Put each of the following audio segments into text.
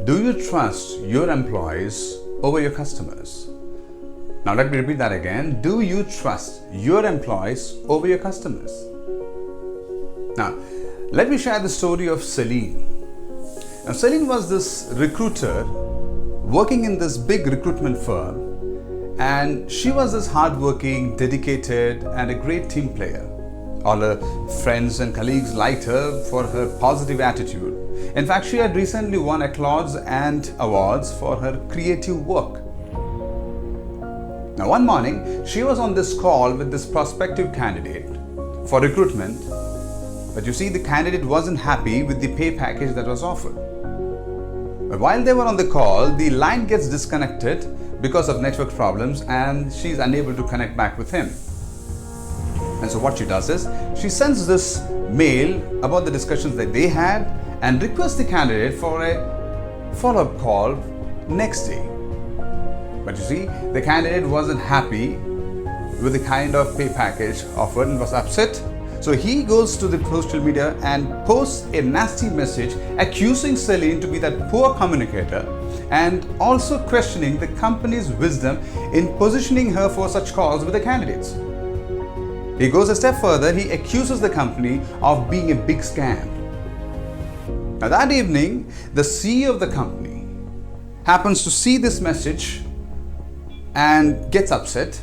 Do you trust your employees over your customers? Now let me repeat that again. Do you trust your employees over your customers? Now, let me share the story of Celine. Now, Celine was this recruiter working in this big recruitment firm, and she was this hardworking, dedicated, and a great team player. All her friends and colleagues liked her for her positive attitude. In fact, she had recently won accolades and awards for her creative work. Now, one morning, she was on this call with this prospective candidate for recruitment, but you see, the candidate wasn't happy with the pay package that was offered. But while they were on the call, the line gets disconnected because of network problems and she's unable to connect back with him. And so what she does is, she sends this mail about the discussions that they had and requests the candidate for a follow-up call next day. But you see, the candidate wasn't happy with the kind of pay package offered and was upset. So he goes to the social media and posts a nasty message accusing Celine to be that poor communicator and also questioning the company's wisdom in positioning her for such calls with the candidates. He goes a step further. He accuses the company of being a big scam. Now that evening, the CEO of the company happens to see this message and gets upset.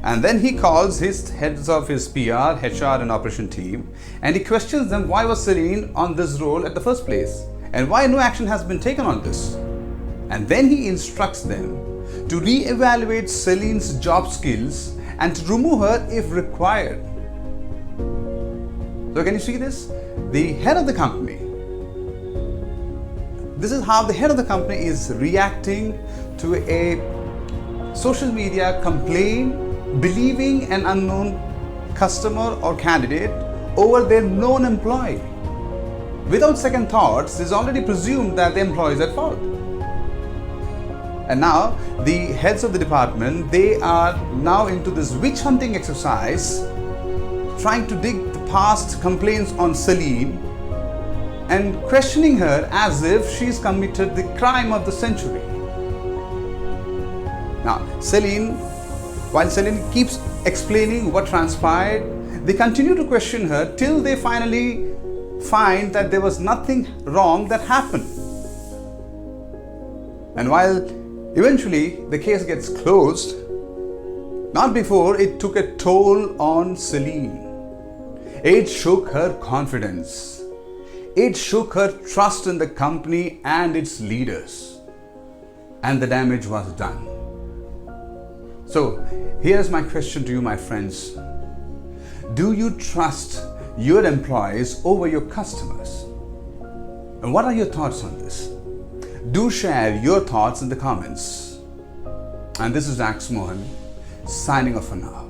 And then he calls his heads of his PR, HR and operation team, and he questions them why was Celine on this role at the first place and why no action has been taken on this. And then he instructs them to re-evaluate Celine's job skills and to remove her if required. So can you see this? The head of the company. This is how the head of the company is reacting to a social media complaint believing an unknown customer or candidate over their known employee. Without second thoughts, it is already presumed that the employee is at fault. And now the heads of the department, they are now into this witch hunting exercise, trying to dig the past complaints on Celine and questioning her as if she's committed the crime of the century. Now, while Celine keeps explaining what transpired, they continue to question her till they finally find that there was nothing wrong that happened. And while eventually the case gets closed, not before it took a toll on Celine. It shook her confidence. It shook her trust in the company and its leaders. And the damage was done. So, here's my question to you, my friends. Do you trust your employees over your customers? And what are your thoughts on this? Do share your thoughts in the comments. And this is Mohinder signing off for now.